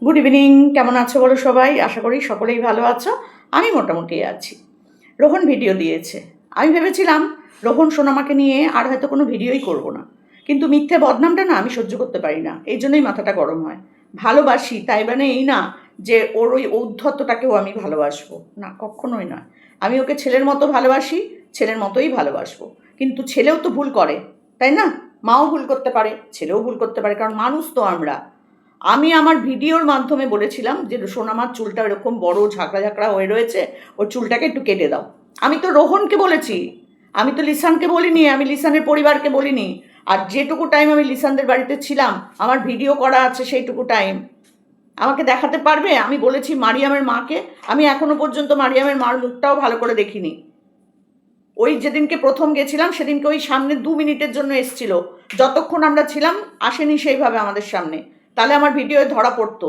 Good evening. কেমন আছো বলো সবাই? আশা করি সকলেই ভালো আছো। আমি মোটামুটি আছি। রোহন ভিডিও দিয়েছে। আমি ভেবেছিলাম রোহন সোনামাকে নিয়ে আর হয়তো কোনো ভিডিওই করব না, কিন্তু মিথ্যে বদনামটা না আমি সহ্য করতে পারি না, এই জন্যই মাথাটা গরম হয়। ভালোবাসি তাই মানে এই না যে ওর ওই ঔদ্ধত্যটাকেও আমি ভালোবাসবো না, কখনোই নয়। আমি ওকে ছেলের মতো ভালোবাসি, ছেলের মতোই ভালোবাসবো। কিন্তু ছেলেও তো ভুল করে, তাই না? মাও ভুল করতে পারে, ছেলেও ভুল করতে পারে, কারণ মানুষ তো আমরা। আমি আমার ভিডিওর মাধ্যমে বলেছিলাম যে সোনামার চুলটা এরকম বড় ঝাঁকড়া ঝাঁকড়া হয়ে রয়েছে, ওর চুলটাকে একটু কেটে দাও। আমি তো রোহনকে বলেছি, আমি তো লিসানকে বলিনি, আমি লিসানের পরিবারকে বলিনি। আর যেটুকু টাইম আমি লিসানদের বাড়িতে ছিলাম, আমার ভিডিও করা আছে সেইটুকু টাইম। আমাকে দেখাতে পারবে? আমি বলেছি মারিয়ামের মাকে, আমি এখনো পর্যন্ত মারিয়ামের মার মুখটাও ভালো করে দেখিনি। ওই যেদিনকে প্রথম গেছিলাম সেদিনকে ওই সামনে 2 মিনিটের জন্য এসছিল, যতক্ষণ আমরা ছিলাম আসেনি সেইভাবে আমাদের সামনে। তাহলে আমার ভিডিও ধরা পড়তো,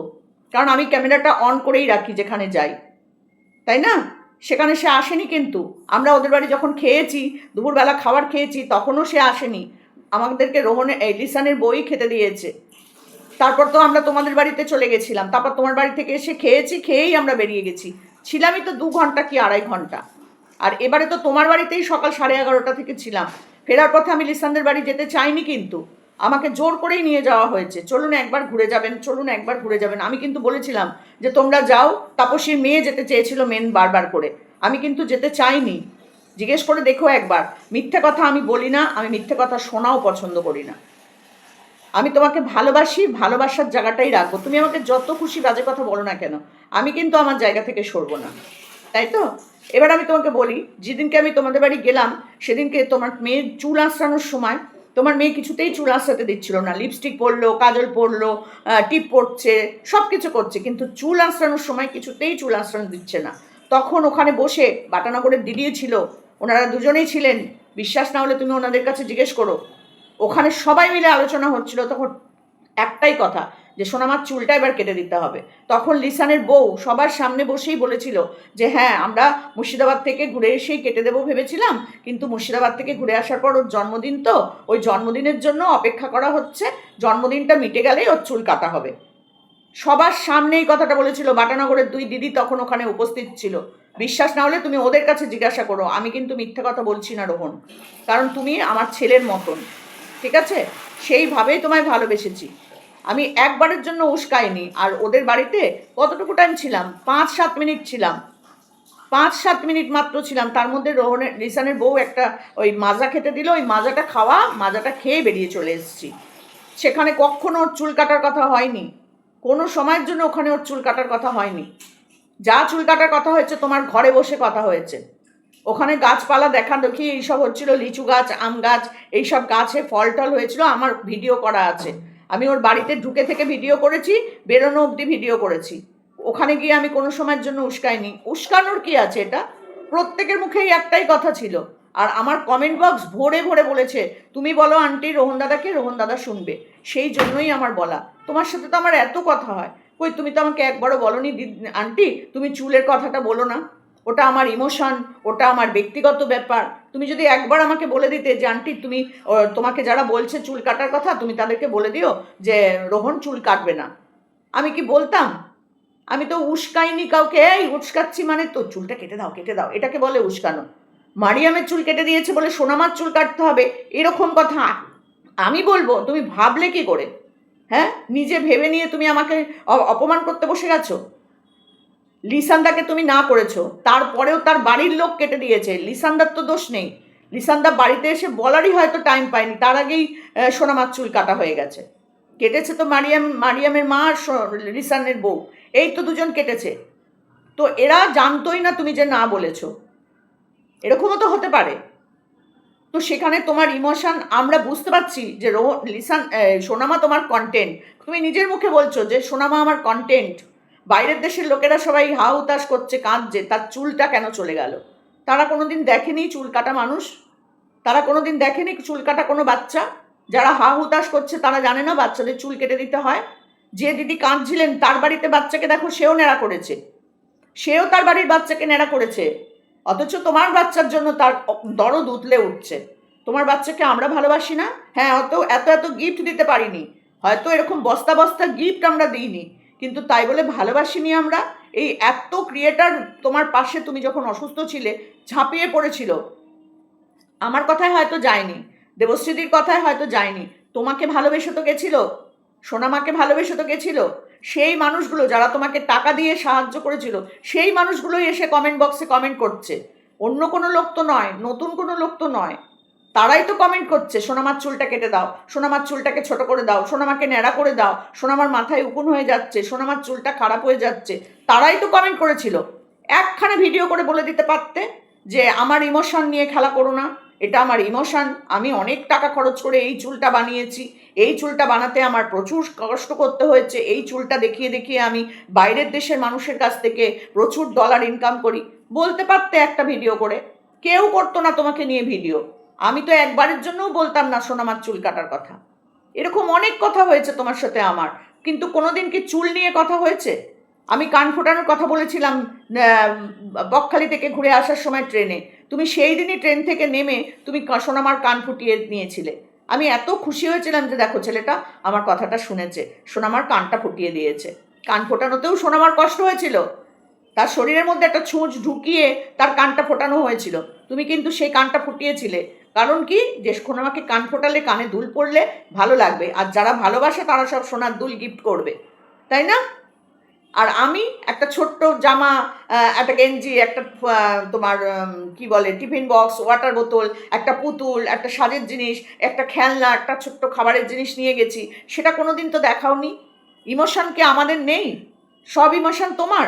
কারণ আমি ক্যামেরাটা অন করেই রাখি যেখানে যাই, তাই না? সেখানে সে আসেনি। কিন্তু আমরা ওদের বাড়ি যখন খেয়েছি, দুপুরবেলা খাবার খেয়েছি, তখনও সে আসেনি। আমাদেরকে লিসানের বই খেতে দিয়েছে। তারপর তো আমরা তোমাদের বাড়িতে চলে গেছিলাম, তারপর তোমার বাড়ি থেকে এসে খেয়েছি, খেয়েই আমরা বেরিয়ে গেছি। ছিলামই তো 2 ঘন্টা কি 2.5 ঘন্টা। আর এবারে তো তোমার বাড়িতেই সকাল 11:30 থেকে ছিলাম। ফেরার পথে আমি লিসানদের বাড়ি যেতে চাইনি, কিন্তু আমাকে জোর করেই নিয়ে যাওয়া হয়েছে। চলুন একবার ঘুরে যাবেন, চলুন একবার ঘুরে যাবেন। আমি কিন্তু বলেছিলাম যে তোমরা যাও। তাপসীর মেয়ে যেতে চেয়েছিল মেন বারবার করে, আমি কিন্তু যেতে চাইনি। জিজ্ঞেস করে দেখো একবার। মিথ্যে কথা আমি বলি না, আমি মিথ্যে কথা শোনাও পছন্দ করি না। আমি তোমাকে ভালোবাসি, ভালোবাসার জায়গাটাই রাখবো। তুমি আমাকে যত খুশি বাজে কথা বলো না কেন, আমি কিন্তু আমার জায়গা থেকে সরবো না, তাই তো? এবার আমি তোমাকে বলি, যেদিনকে আমি তোমাদের বাড়ি গেলাম সেদিনকে তোমার মেয়ের চুল আঁচড়ানোর সময় তোমার মেয়ে কিছুতেই চুল আঁচড়াতে দিচ্ছিল না। লিপস্টিক পরলো, কাজল পরলো, টিপ পরছে, সব কিছু করছে, কিন্তু চুল আঁচড়ানোর সময় কিছুতেই চুল আঁচড়ানো দিচ্ছে না। তখন ওখানে বসে বাটানগরের দিদিও ছিল, ওনারা দুজনেই ছিলেন। বিশ্বাস না হলে তুমি ওনাদের কাছে জিজ্ঞেস করো। ওখানে সবাই মিলে আলোচনা হচ্ছিল তখন একটাই কথা, যে সোনামার চুলটা এবার কেটে দিতে হবে। তখন লিসানের বউ সবার সামনে বসেই বলেছিল যে হ্যাঁ, আমরা মুর্শিদাবাদ থেকে ঘুরে এসেই কেটে দেবো ভেবেছিলাম, কিন্তু মুর্শিদাবাদ থেকে ঘুরে আসার পর ওর জন্মদিন, তো ওই জন্মদিনের জন্য অপেক্ষা করা হচ্ছে, জন্মদিনটা মিটে গেলেই ওর চুল কাটা হবে। সবার সামনে এই কথাটা বলেছিল। বাটানগরের 2 দিদি তখন ওখানে উপস্থিত ছিল। বিশ্বাস না হলে তুমি ওদের কাছে জিজ্ঞাসা করো। আমি কিন্তু মিথ্যে কথা বলছি না রোহন, কারণ তুমি আমার ছেলের মতন, ঠিক আছে? সেইভাবেই তোমায় ভালোবেসেছি। আমি একবারের জন্য উস্কাইনি। আর ওদের বাড়িতে কতটুকু টাইম ছিলাম? 5-7 মিনিট ছিলাম। 5-7 মিনিট মাত্র ছিলাম। তার মধ্যে লিসানের বউ একটা ওই মাজা খেতে দিল, ওই মাজাটা খাওয়া, মাজাটা খেয়ে বেরিয়ে চলে এসেছি। সেখানে কখনো ওর চুল কাটার কথা হয়নি, কোনো সময়ের জন্য ওখানে ওর চুল কাটার কথা হয়নি। যা চুল কাটার কথা হয়েছে তোমার ঘরে বসে কথা হয়েছে। ওখানে গাছপালা দেখা দেখি এইসব হচ্ছিল, লিচু গাছ, আম গাছ, এইসব গাছে ফল টল হয়েছিল, আমার ভিডিও করা আছে। আমি ওর বাড়িতে ঢুকে থেকে ভিডিও করেছি, বেরোনো অবধি ভিডিও করেছি। ওখানে গিয়ে আমি কোনো সময়ের জন্য উস্কাইনি। উস্কানোর কি আছে? এটা প্রত্যেকের মুখেই একটাই কথা ছিল। আর আমার কমেন্ট বক্স ভরে ভরে বলেছে তুমি বলো আন্টি রোহন দাদাকে, রোহন দাদা শুনবে। সেই জন্যই আমার বলা। তোমার সাথে তো আমার এত কথা হয়, কই তুমি তো আমাকে একবারও বলনি আন্টি তুমি চুলের কথাটা বলো না, ওটা আমার ইমোশন, ওটা আমার ব্যক্তিগত ব্যাপার। তুমি যদি একবার আমাকে বলে দিতে যে আন্টি তুমি তোমাকে যারা বলছে চুল কাটার কথা, তুমি তাদেরকে বলে দিও যে রোহন চুল কাটবে না, আমি কি বলতাম? আমি তো উস্কাইনি কাউকে। এই উস্কাচ্ছি মানে তো চুলটা কেটে দাও, কেটে দাও, এটাকে বলে উস্কানো। মারিয়ামের চুল কেটে দিয়েছে বলে সোনামার চুল কাটতে হবে, এরকম কথা আমি বলবো? তুমি ভাবলে কি করে? হ্যাঁ, নিজে ভেবে নিয়ে তুমি আমাকে অপমান করতে বসে গেছো। লিসানদাকে তুমি না করেছো, তারপরেও তার বাড়ির লোক কেটে দিয়েছে। লিসানদার তো দোষ নেই। লিসানদা বাড়িতে এসে বলারই হয়তো টাইম পায়নি, তার আগেই সোনামার চুল কাটা হয়ে গেছে। কেটেছে তো মারিয়ামের মা আর লিসানের বউ, এই তো দুজন কেটেছে। তো এরা জানতোই না তুমি যে না বলেছো, এরকমও তো হতে পারে। তো সেখানে তোমার ইমোশন আমরা বুঝতে পারছি যে সোনামা তোমার কন্টেন্ট। তুমি নিজের মুখে বলছো যে সোনামা আমার কন্টেন্ট। বাইরের দেশের লোকেরা সবাই হা হুতাশ করছে, কাঁদছে, তার চুলটা কেন চলে গেল। তারা কোনোদিন দেখেনি চুল কাটা মানুষ? তারা কোনোদিন দেখেনি চুল কাটা কোনো বাচ্চা? যারা হা হুতাশ করছে তারা জানে না বাচ্চাদের চুল কেটে দিতে হয়? যে দিদি কাঁদছিলেন তার বাড়িতে বাচ্চাকে দেখো, সেও নেড়া করেছে, সেও তার বাড়ির বাচ্চাকে নেড়া করেছে। অথচ তোমার বাচ্চার জন্য তার দরদ উতলে উঠছে। তোমার বাচ্চাকে আমরা ভালোবাসি না? হ্যাঁ, অত এত এত গিফট দিতে পারিনি, হয়তো এরকম বস্তা বস্তা গিফট আমরা দিইনি, কিন্তু তাই বলে ভালোবাসিনি আমরা? এই এত ক্রিয়েটার তোমার পাশে তুমি যখন অসুস্থ ছিলে ঝাঁপিয়ে পড়েছিল, আমার কথায় হয়তো যায়নি, দেবশ্রীদির কথায় হয়তো যায়নি, তোমাকে ভালোবেসে তো গেছিল, সোনামাকে ভালোবেসে তো গেছিল। সেই মানুষগুলো যারা তোমাকে টাকা দিয়ে সাহায্য করেছিল, সেই মানুষগুলোই এসে কমেন্ট বক্সে কমেন্ট করছে। অন্য কোনো লোক তো নয়, নতুন কোনো লোক তো নয়, তারাই তো কমেন্ট করছে সোনামার চুলটা কেটে দাও, সোনামার চুলটাকে ছোট করে দাও, সোনামাকে ন্যাড়া করে দাও, সোনামার মাথায় উকুন হয়ে যাচ্ছে, সোনামার চুলটা খারাপ হয়ে যাচ্ছে। তারাই তো কমেন্ট করেছিল। একখানে ভিডিও করে বলে দিতে পারতে যে আমার ইমোশন নিয়ে খেলা করো না, এটা আমার ইমোশন, আমি অনেক টাকা খরচ করে এই চুলটা বানিয়েছি, এই চুলটা বানাতে আমার প্রচুর কষ্ট করতে হয়েছে, এই চুলটা দেখিয়ে দেখিয়ে আমি বাইরের দেশের মানুষের কাছ থেকে প্রচুর ডলার ইনকাম করি। বলতে পারতে একটা ভিডিও করে। কেউ করতো না তোমাকে নিয়ে ভিডিও। আমি তো একবারের জন্যও বলতাম না সোনামার চুল কাটার কথা। এরকম অনেক কথা হয়েছে তোমার সাথে আমার, কিন্তু কোনোদিন কি চুল নিয়ে কথা হয়েছে? আমি কান ফোটানোর কথা বলেছিলাম বকখালি থেকে ঘুরে আসার সময় ট্রেনে, তুমি সেই দিনই ট্রেন থেকে নেমে তুমি সোনামার কান ফুটিয়ে নিয়েছিলে। আমি এত খুশি হয়েছিলাম যে দেখো ছেলেটা আমার কথাটা শুনেছে, সোনামার কানটা ফুটিয়ে দিয়েছে। কান ফোটানোতেও সোনামার কষ্ট হয়েছিল, তার শরীরের মধ্যে একটা ছুঁচ ঢুকিয়ে তার কানটা ফোটানো হয়েছিল, তুমি কিন্তু সেই কানটা ফুটিয়েছিলে। কারণ কি, যে সোনামাকে কান ফোটালে কানে দুল পড়লে ভালো লাগবে, আর যারা ভালোবাসে তারা সব সোনার দুল গিফট করবে, তাই না? আর আমি একটা ছোট্ট জামা, একটা গেঞ্জি, একটা তোমার কি বলে টিফিন বক্স, ওয়াটার বোতল, একটা পুতুল, একটা সাজের জিনিস, একটা খেলনা, একটা ছোট্ট খাবারের জিনিস নিয়ে গেছি, সেটা কোনো দিন তো দেখাওনি। ইমোশন কি আমাদের নেই? সব ইমোশন তোমার,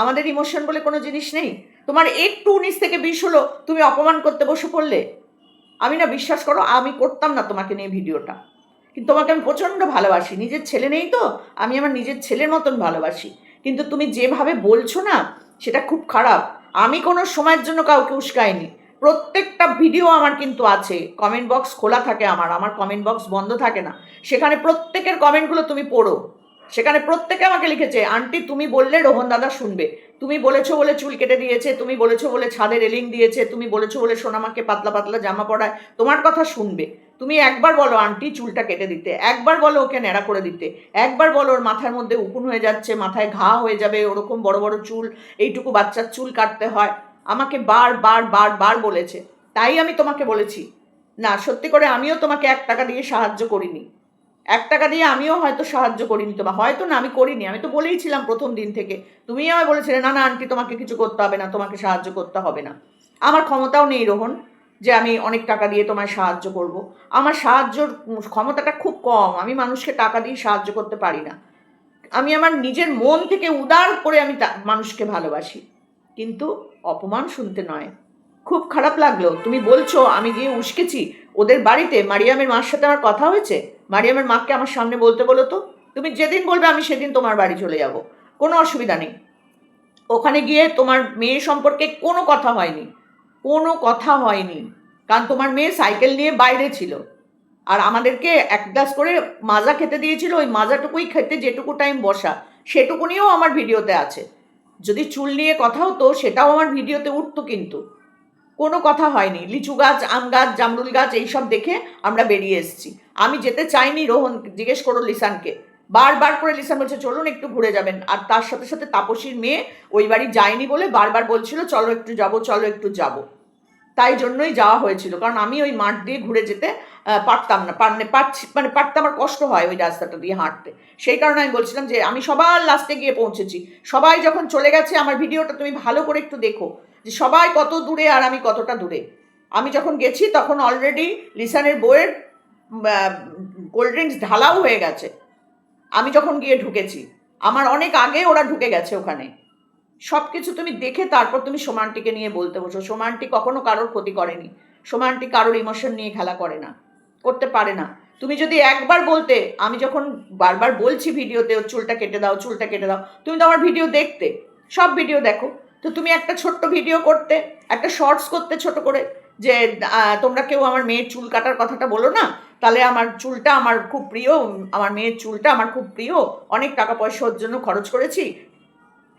আমাদের ইমোশন বলে কোনো জিনিস নেই? তোমার একটু 19 থেকে 20 হলো, তুমি অপমান করতে বসে পড়লে। আমি না, বিশ্বাস করো, আমি করতাম না তোমাকে নিয়ে ভিডিওটা, কিন্তু তোমাকে আমি প্রচণ্ড ভালোবাসি, নিজের ছেলে নেই তো, আমি আমার নিজের ছেলের মতন ভালোবাসি। কিন্তু তুমি যেভাবে বলছো না, সেটা খুব খারাপ। আমি কোনো সময়ের জন্য কাউকে উস্কাইনি, প্রত্যেকটা ভিডিও আমার কিন্তু আছে, কমেন্ট বক্স খোলা থাকে আমার, আমার কমেন্ট বক্স বন্ধ থাকে না, সেখানে প্রত্যেকের কমেন্টগুলো তুমি পড়ো। সেখানে প্রত্যেকে আমাকে লিখেছে, আন্টি তুমি বললে রোহন দাদা শুনবে, তুমি বলেছো বলে চুল কেটে দিয়েছে, তুমি বলেছো বলে ছাদে রেলিং দিয়েছে, তুমি বলেছো বলে সোনামাকে পাতলা পাতলা জামা পরায়, তোমার কথা শুনবে। তুমি একবার বলো আন্টি চুলটা কেটে দিতে, একবার বলো ওকে ন্যাড়া করে দিতে, একবার বলো ওর মাথার মধ্যে উকুন হয়ে যাচ্ছে, মাথায় ঘা হয়ে যাবে, ওরকম বড় বড় চুল, এইটুকু বাচ্চার চুল কাটতে হয়। আমাকে বার বার বার বার বলেছে, তাই আমি তোমাকে বলেছি। না, সত্যি করে আমিও তোমাকে 1 টাকা দিয়ে সাহায্য করিনি, 1 টাকা দিয়ে আমিও হয়তো সাহায্য করিনি তোমার, হয়তো না, আমি করিনি, আমি তো বলেইছিলাম প্রথম দিন থেকে। তুমিও আমায় বলেছিলে না না আন্টি তোমাকে কিছু করতে হবে না, তোমাকে সাহায্য করতে হবে না। আমার ক্ষমতাও নেই রোহন যে আমি অনেক টাকা দিয়ে তোমায় সাহায্য করব। আমার সাহায্যর ক্ষমতাটা খুব কম, আমি মানুষকে টাকা দিয়ে সাহায্য করতে পারি না। আমি আমার নিজের মন থেকে উদার করে আমি মানুষকে ভালোবাসি, কিন্তু অপমান শুনতে নয়। খুব খারাপ লাগলো, তুমি বলছো আমি গিয়ে উস্কেছি ওদের বাড়িতে। মারিয়ামের মার সাথে আমার কথা হয়েছে, মারিয়ামের মাকে আমার সামনে বলতে বলো তো। তুমি যেদিন বলবে আমি সেদিন তোমার বাড়ি চলে যাব, কোনো অসুবিধা নেই। ওখানে গিয়ে তোমার মেয়ে সম্পর্কে কোনো কথা হয়নি, কোনো কথা হয়নি, কারণ তোমার মেয়ে সাইকেল নিয়ে বাইরে ছিল, আর আমাদেরকে 1 গ্লাস করে মাজা খেতে দিয়েছিল, ওই মাজাটুকুই খেতে যেটুকু টাইম বসা, সেটুকুনিও আমার ভিডিওতে আছে। যদি চুল নিয়ে কথা হতো সেটাও আমার ভিডিওতে উঠতো, কিন্তু কোনো কথা হয়নি। লিচু গাছ, আম গাছ, জামরুল গাছ এইসব দেখে আমরা বেরিয়ে এসেছি। আমি যেতে চাইনি রোহন, জিজ্ঞেস করো লিসানকে, বারবার করে লিসান বলছে চলুন একটু ঘুরে যাবেন, আর তার সাথে সাথে তাপসীর মেয়ে ওই বাড়ি যায়নি বলে বারবার বলছিল চলো একটু যাবো, চলো একটু যাবো। তাই জন্যই যাওয়া হয়েছিল, কারণ আমি ওই মাঠ দিয়ে ঘুরে যেতে পারতাম না, পারতে আমার কষ্ট হয় ওই রাস্তাটা দিয়ে হাঁটতে। সেই কারণে আমি বলছিলাম যে আমি সবার লাস্টে গিয়ে পৌঁছেছি, সবাই যখন চলে গেছে আমার ভিডিওটা তুমি ভালো করে একটু দেখো যে সবাই কত দূরে আর আমি কতটা দূরে। আমি যখন গেছি তখন অলরেডি লিসানের বইয়ের কোল্ড ড্রিঙ্কস ঢালাও হয়ে গেছে। আমি যখন গিয়ে ঢুকেছি, আমার অনেক আগে ওরা ঢুকে গেছে ওখানে। সব কিছু তুমি দেখে তারপর তুমি সোমান্টিকে নিয়ে বলতে বসো। সোমান্টি কখনো কারোর ক্ষতি করেনি, সোমান্টি কারোর ইমোশন নিয়ে খেলা করে না, করতে পারে না। তুমি যদি একবার বলতে, আমি যখন বারবার বলছি ভিডিওতে ওর চুলটা কেটে দাও, চুলটা কেটে দাও, তুমি তো আমার ভিডিও দেখতে, সব ভিডিও দেখো, তো তুমি একটা ছোট্ট ভিডিও করতে, একটা শর্টস করতে ছোট করে, যে তোমরা কেউ আমার মেয়ের চুল কাটার কথাটা বলো না, তাহলে আমার চুলটা আমার খুব প্রিয়, আমার মেয়ের চুলটা আমার খুব প্রিয়, অনেক টাকা পয়সা ওর জন্য খরচ করেছি,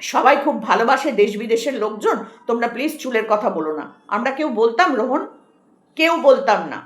সবাই খুব ভালোবাসে, দেশ বিদেশের লোকজন, তোমরা প্লিজ চুলের কথা বলো না। আমরা কেউ বলতাম রোহন? কেউ বলতাম না।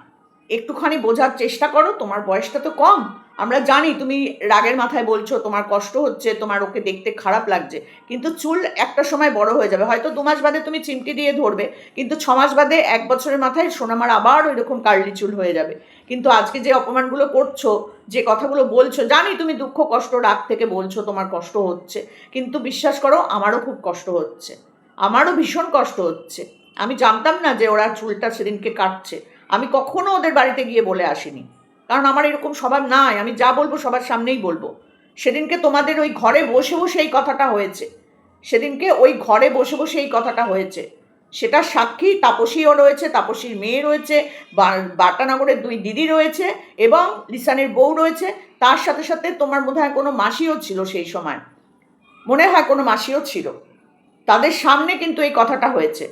একটুখানি বোঝার চেষ্টা করো, তোমার বয়সটা তো কম, আমরা জানি তুমি রাগের মাথায় বলছো তোমার কষ্ট হচ্ছে, তোমার ওকে দেখতে খারাপ লাগছে, কিন্তু চুল একটা সময় বড় হয়ে যাবে। হয়তো 2 মাস বাদে তুমি চিমটি দিয়ে ধরবে, কিন্তু 6 মাস বাদে 1 বছরের মাথায় সোনামার আবার ওই রকম কার্লি চুল হয়ে যাবে। কিন্তু আজকে যে অপমানগুলো করছো, যে কথাগুলো বলছো, জানি তুমি দুঃখ কষ্ট রাগ থেকে বলছো, তোমার কষ্ট হচ্ছে, কিন্তু বিশ্বাস করো আমারও খুব কষ্ট হচ্ছে, আমারও ভীষণ কষ্ট হচ্ছে। আমি জানতাম না যে ওরা চুলটা সেদিনকে কাটছে। আমি কখনো ওদের বাড়িতে গিয়ে বলে আসিনি, কারণ আমার এরকম স্বভাব নাই। আমি যা বলবো সবার সামনেই বলবো। সেদিনকে তোমাদের ওই ঘরে বসে বসে এই কথাটা হয়েছে, সেদিনকে ওই ঘরে বসে বসে এই কথাটা হয়েছে। সেটা সাক্ষী তাপসীও রয়েছে, তাপসীর মেয়ে রয়েছে, বাটানগরের 2 দিদি রয়েছে, এবং লিসানের বউ রয়েছে। তার সাথে সাথে তোমার বোধহয় কোনো মাসিও ছিল সেই সময়, মনে হয় কোনো মাসিও ছিল। তাদের সামনে কিন্তু এই কথাটা হয়েছে।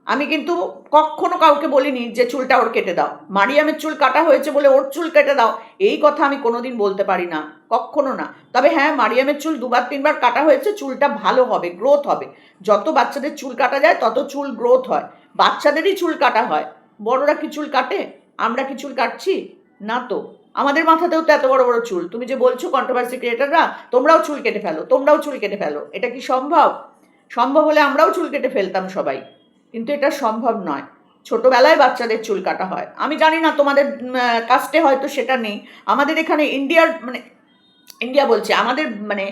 আমি কিন্তু কখনো কাউকে বলিনি যে চুলটা ওর কেটে দাও, মারিয়ামের চুল কাটা হয়েছে বলে ওর চুল কেটে দাও, এই কথা আমি কোনোদিন বলতে পারি না, কখনো না। তবে হ্যাঁ, মারিয়ামের চুল 2বার 3বার কাটা হয়েছে, চুলটা ভালো হবে, গ্রোথ হবে। যত বাচ্চাদের চুল কাটা যায় তত চুল গ্রোথ হয়, বাচ্চাদেরই চুল কাটা হয়। বড়রা কি চুল কাটে? আমরা কি চুল কাটছি? না তো। আমাদের মাথাতেও তো এত বড় বড় চুল। তুমি যে বলছো কন্ট্রোভার্সি ক্রিয়েটাররা তোমরাও চুল কেটে ফেলো, তোমরাও চুল কেটে ফেলো, এটা কি সম্ভব? সম্ভব হলে আমরাও চুল কেটে ফেলতাম সবাই, কিন্তু এটা সম্ভব নয়। ছোটবেলায় বাচ্চাদের চুল কাটা হয়। আমি জানি না তোমাদের কাস্টে হয়তো সেটা নেই। আমাদের এখানে ইন্ডিয়ার মানে ইন্ডিয়া বলছে, আমাদের মানে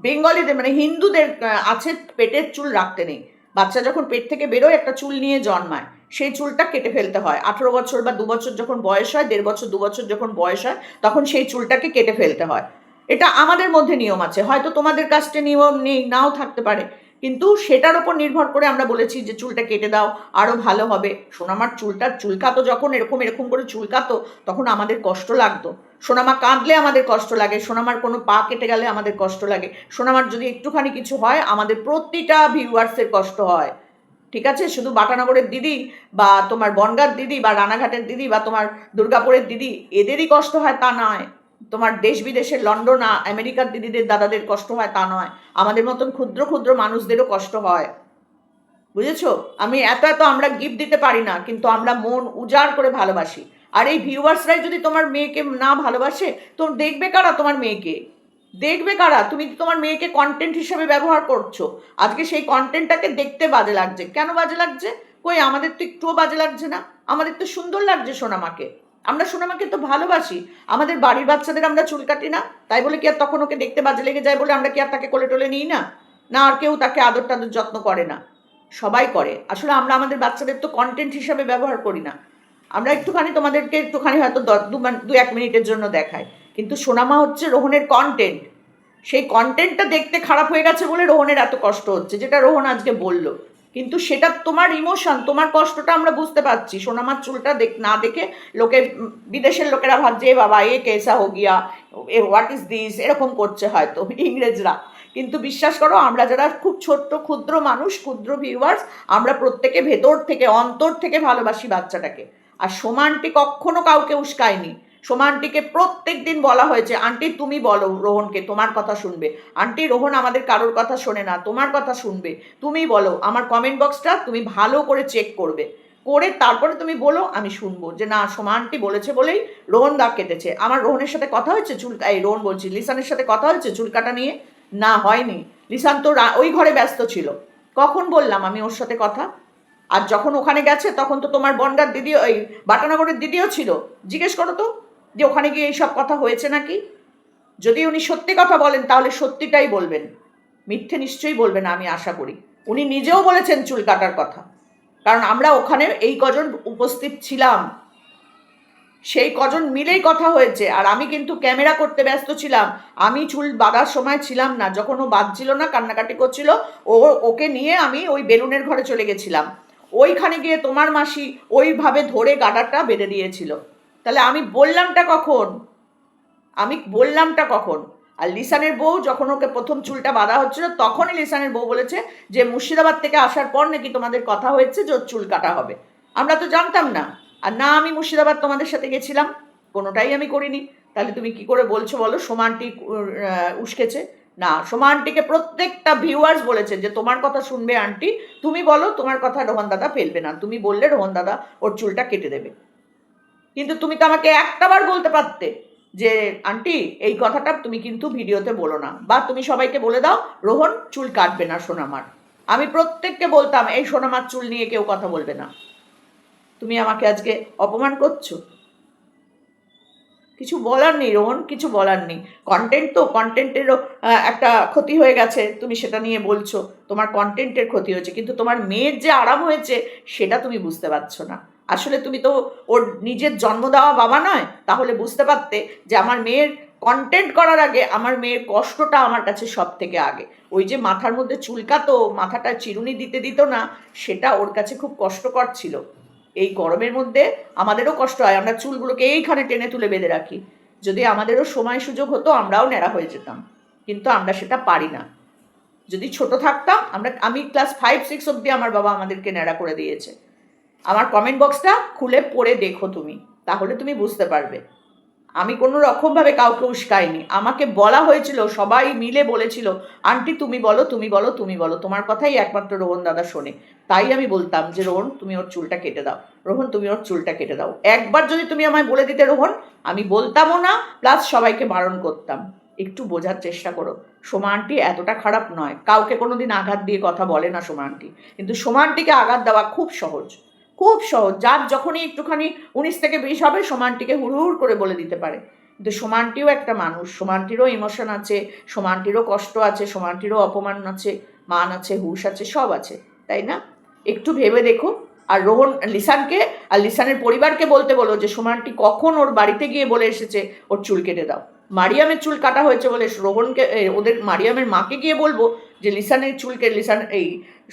বেঙ্গলিদের মানে হিন্দুদের আছে পেটের চুল রাখতে নেই। বাচ্চা যখন পেট থেকে বেরোয় একটা চুল নিয়ে জন্মায়, সেই চুলটা কেটে ফেলতে হয়। 18 বছর বা 2 বছর যখন বয়স হয়, 1.5 বছর 2 বছর যখন বয়স হয়, তখন সেই চুলটাকে কেটে ফেলতে হয়। এটা আমাদের মধ্যে নিয়ম আছে, হয়তো তোমাদের কাস্টে নিয়ম নেই, নাও থাকতে পারে, কিন্তু সেটার উপর নির্ভর করে আমরা বলেছি যে চুলটা কেটে দাও, আরও ভালো হবে। সোনামার চুলটা চুলকাতো যখন এরকম এরকম করে চুলকাতো, তখন আমাদের কষ্ট লাগতো। সোনামা কাঁদলে আমাদের কষ্ট লাগে, সোনামার কোনো পা কেটে গেলে আমাদের কষ্ট লাগে, সোনামার যদি একটুখানি কিছু হয় আমাদের প্রতিটা ভিউয়ার্সের কষ্ট হয়। ঠিক আছে? শুধু বাটানগরের দিদি বা তোমার বনগাঁর দিদি বা রানাঘাটের দিদি বা তোমার দুর্গাপুরের দিদি এদেরই কষ্ট হয় তা নয়। তোমার দেশ বিদেশের লন্ডন আমেরিকার দিদিদের দাদাদের কষ্ট হয় তা নয়। আমাদের মতন ক্ষুদ্র ক্ষুদ্র মানুষদেরও কষ্ট হয়। বুঝেছো? আমি এত এত আমরা গিফট দিতে পারি না, কিন্তু আমরা মন উজাড় করে ভালোবাসি। আর এই ভিউয়ার্সরাই যদি তোমার মেয়েকে না ভালোবাসে, তো দেখবে কারা তোমার মেয়েকে? দেখবে কারা? তুমি তো তোমার মেয়েকে কন্টেন্ট হিসেবে ব্যবহার করছো। আজকে সেই কন্টেন্টটাকে দেখতে বাজে লাগছে। কেন বাজে লাগছে? কই আমাদের তো একটুও বাজে লাগছে না। আমাদের তো সুন্দর লাগছে সোনামাকে। আমরা সোনামাকে তো ভালোবাসি। আমাদের বাড়ির বাচ্চাদের আমরা চুল কাটি না, তাই বলে কি আর তখন ওকে দেখতে বাজে লেগে যায় বলে আমরা কি আর তাকে কোলে টোলে নিই না? না, আর কেউ তাকে আদর টাদর যত্ন করে না? সবাই করে। আসলে আমরা আমাদের বাচ্চাদের তো কন্টেন্ট হিসাবে ব্যবহার করি না। আমরা একটুখানি তোমাদেরকে একটুখানি হয়তো 2-1 মিনিটের জন্য দেখাই, কিন্তু সোনামা হচ্ছে রোহনের কন্টেন্ট। সেই কন্টেন্টটা দেখতে খারাপ হয়ে গেছে বলে রোহনের এত কষ্ট হচ্ছে, যেটা রোহন আজকে বলল। কিন্তু সেটা তোমার ইমোশন, তোমার কষ্টটা আমরা বুঝতে পারছি। সোনামার চুলটা না দেখে লোকে বিদেশের লোকেরা ভাবছে এ বাবা এ কেসা হো গিয়া, এ হোয়াট ইজ দিস, এরকম করছে হয়তো ইংরেজরা। কিন্তু বিশ্বাস করো, আমরা যারা খুব ছোট্ট ক্ষুদ্র মানুষ, ক্ষুদ্র ভিউয়ার্স, আমরা প্রত্যেকে ভেতর থেকে অন্তর থেকে ভালোবাসি বাচ্চাটাকে। আর সোমা আন্টি কখনো কাউকে উস্কায়নি। সোমা আন্টিকে প্রত্যেক দিন বলা হয়েছে, আন্টি তুমি বলো রোহনকে, তোমার কথা শুনবে। আন্টি রোহন আমাদের কারোর কথা শোনে না, তোমার কথা শুনবে, তুমি বলো। আমার কমেন্ট বক্সটা তুমি ভালো করে চেক করবে, করে তারপরে তুমি বলো, আমি শুনবো যে না সোমা আন্টি বলেছে বলেই রোহন দাগ কেটেছে। আমার রোহনের সাথে কথা হয়েছে চুল, এই রোহন বলছি, লিসানের সাথে কথা হয়েছে চুল কাটা নিয়ে? না, হয়নি। লিসান তো ওই ঘরে ব্যস্ত ছিল। কখন বললাম আমি ওর সাথে কথা? আর যখন ওখানে গেছে তখন তো তোমার বনগাঁর দিদি, ওই বাটানগরের দিদিও ছিল। জিজ্ঞেস করো তো যে ওখানে গিয়ে এইসব কথা হয়েছে নাকি। যদি উনি সত্যি কথা বলেন তাহলে সত্যিটাই বলবেন, মিথ্যে নিশ্চয়ই বলবেন না, আমি আশা করি। উনি নিজেও বলেছেন চুল কাটার কথা, কারণ আমরা ওখানে এই কজন উপস্থিত ছিলাম, সেই কজন মিলেই কথা হয়েছে। আর আমি কিন্তু ক্যামেরা করতে ব্যস্ত ছিলাম, আমি চুল বাঁধার সময় ছিলাম না। যখন ও বাঁধছিল না, কান্নাকাটি করছিল, ওকে নিয়ে আমি ওই বেলুনের ঘরে চলে গেছিলাম। ওইখানে গিয়ে তোমার মাসি ওইভাবে ধরে গাডারটা বেঁধে দিয়েছিল। তাহলে আমি বললামটা কখন? আমি বললামটা কখন? আর লিসানের বউ যখন ওকে প্রথম চুলটা বাঁধা হচ্ছিল, তখনই লিসানের বউ বলেছে যে মুর্শিদাবাদ থেকে আসার পর নাকি তোমাদের কথা হয়েছে যে ওর চুল কাটা হবে। আমরা তো জানতাম না। আর না আমি মুর্শিদাবাদ তোমাদের সাথে গেছিলাম, কোনোটাই আমি করিনি। তাহলে তুমি কি করে বলছো বলো সোমা আন্টি উস্কেছে? না, সোমা আন্টিকে প্রত্যেকটা ভিউয়ার্স বলেছে যে তোমার কথা শুনবে আন্টি, তুমি বলো, তোমার কথা রোহন দাদা ফেলবে না, তুমি বললে রোহন দাদা ওর চুলটা কেটে দেবে। কিন্তু তুমি তো আমাকে একটাবার বলতে পারতে যে আন্টি এই কথাটা তুমি কিন্তু ভিডিওতে বলো না, বা তুমি সবাইকে বলে দাও রোহন চুল কাটবে না সোনামার। আমি প্রত্যেককে বলতাম এই সোনামার চুল নিয়ে কেউ কথা বলবে না। তুমি আমাকে আজকে অপমান করছো। কিছু বলার নেই রোহন, কিছু বলার নেই। কন্টেন্ট তো, কন্টেন্টেরও একটা ক্ষতি হয়ে গেছে, তুমি সেটা নিয়ে বলছো তোমার কন্টেন্টের ক্ষতি হয়েছে, কিন্তু তোমার মেয়ের যে আরাম হয়েছে সেটা তুমি বুঝতে পারছো না। আসলে তুমি তো ওর নিজের জন্ম দেওয়া বাবা নয়, তাহলে বুঝতে পারতে যে আমার মেয়ের কন্টেন্ট করার আগে আমার মেয়ের কষ্টটা আমার কাছে সব থেকে আগে। ওই যে মাথার মধ্যে চুলকাতো, মাথাটা চিরুনি দিতে দিত না, সেটা ওর কাছে খুব কষ্টকর ছিল। এই গরমের মধ্যে আমাদেরও কষ্ট হয়, আমরা চুলগুলোকে এইখানে টেনে তুলে বেঁধে রাখি। যদি আমাদেরও সময় সুযোগ হতো আমরাও ন্যাড়া হয়ে যেতাম, কিন্তু আমরা সেটা পারি না। যদি ছোট থাকতাম আমি ক্লাস 5-6 অবধি আমার বাবা আমাদেরকে ন্যাড়া করে দিয়েছে। আমার কমেন্ট বক্সটা খুলে পড়ে দেখো তুমি, তাহলে তুমি বুঝতে পারবে। আমি কোনো রকমভাবে কাউকে উস্কাইনি, আমাকে বলা হয়েছিল, সবাই মিলে বলেছিল আন্টি তুমি বলো তুমি বলো তুমি বলো, তোমার কথাই একমাত্র রোহন দাদা শোনে। তাই আমি বলতাম যে রোহন তুমি ওর চুলটা কেটে দাও, রোহন তুমি ওর চুলটা কেটে দাও। একবার যদি তুমি আমায় বলে দিতে রোহন, আমি বলতামও না, প্লাস সবাইকে বারণ করতাম। একটু বোঝার চেষ্টা করো, সোমা আন্টি এতটা খারাপ নয়, কাউকে কোনোদিন আঘাত দিয়ে কথা বলে না সোমা আন্টি, কিন্তু সোমা আন্টিকে আঘাত দেওয়া খুব সহজ, খুব সহজ। যার যখনই একটুখানি 19 থেকে 20 হবে সোমা আন্টিকে হুড় করে বলে দিতে পারে। কিন্তু সোমা আন্টিও একটা মানুষ, সোমা আন্টিরও ইমোশন আছে, সোমা আন্টিরও কষ্ট আছে, সোমা আন্টিরও অপমান আছে, মান আছে, হুঁশ আছে, সব আছে, তাই না? একটু ভেবে দেখো। আর রোহন লিসানকে আর লিসানের পরিবারকে বলতে বলো যে সোমা আন্টি কখন ওর বাড়িতে গিয়ে বলে এসেছে ওর চুল কেটে দাও। মারিয়ামের চুল কাটা হয়েছে বলে রোহনকে ওদের মারিয়ামের মাকে গিয়ে বলবো যে লিসানের চুলকে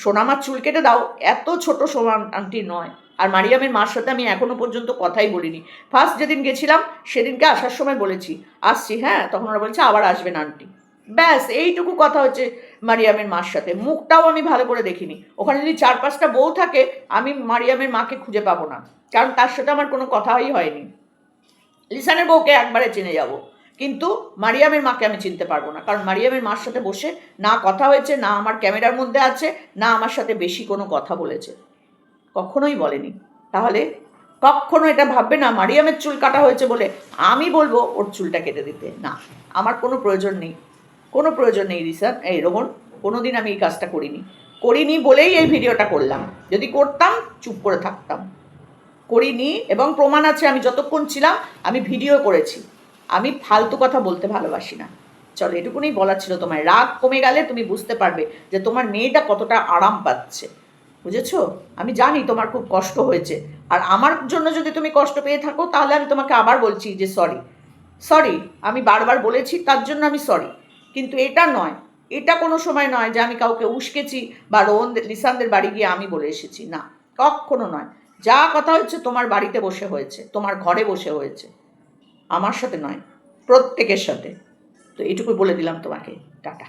সোনামার চুল কেটে দাও। এত ছোট সোমা আন্টি নয়। আর মারিয়ামের মার সাথে আমি এখনো পর্যন্ত কথাই বলিনি। ফার্স্ট যেদিন গেছিলাম সেদিনকে আসার সময় বলেছি আসছি, হ্যাঁ, তখন ওরা বলছে আবার আসবেন আন্টি। ব্যাস এইটুকু কথা হচ্ছে মারিয়ামের মার সাথে। মুখটাও আমি ভালো করে দেখিনি। ওখানে যদি 4-5টা বউ থাকে আমি মারিয়ামের মাকে খুঁজে পাবো না, কারণ তার সাথে আমার কোনো কথাই হয়নি। লিসানের বউকে একবারে চিনে যাব, কিন্তু মারিয়ামের মাকে আমি চিনতে পারবো না, কারণ মারিয়ামের মার সাথে বসে না কথা হয়েছে, না আমার ক্যামেরার মধ্যে আছে, না আমার সাথে বেশি কোনো কথা বলেছে, কখনোই বলেনি। তাহলে কখনো এটা ভাববে না মারিয়ামের চুল কাটা হয়েছে বলে আমি বলবো ওর চুলটা কেটে দিতে। না, আমার কোনো প্রয়োজন নেই, কোনো প্রয়োজন নেই রিসান, এই রোহন, কোনো দিন আমি এই কাজটা করিনি বলেই এই ভিডিওটা করলাম। যদি করতাম চুপ করে থাকতাম, করিনি, এবং প্রমাণ আছে। আমি যতক্ষণ ছিলাম আমি ভিডিও করেছি। আমি ফালতু কথা বলতে ভালোবাসি না। চলো, এটুকুনি বলার ছিল। তোমার রাগ কমে গেলে তুমি বুঝতে পারবে যে তোমার মেয়েটা কতটা আরাম পাচ্ছে, বুঝেছো? আমি জানি তোমার খুব কষ্ট হয়েছে, আর আমার জন্য যদি তুমি কষ্ট পেয়ে থাকো তাহলে আমি তোমাকে আবার বলছি যে সরি, আমি বারবার বলেছি তার জন্য আমি সরি। কিন্তু এটা নয়, এটা কোনো সময় নয় যে আমি কাউকে উস্কেছি বা লিসানদের বাড়ি গিয়ে আমি বলে এসেছি, না, কখনো নয়। যা কথা হচ্ছে তোমার বাড়িতে বসে হয়েছে, তোমার ঘরে বসে হয়েছে, আমার সাথে নয়, প্রত্যেকের সাথে। তো এইটুকু বলে দিলাম তোমাকে। টাটা।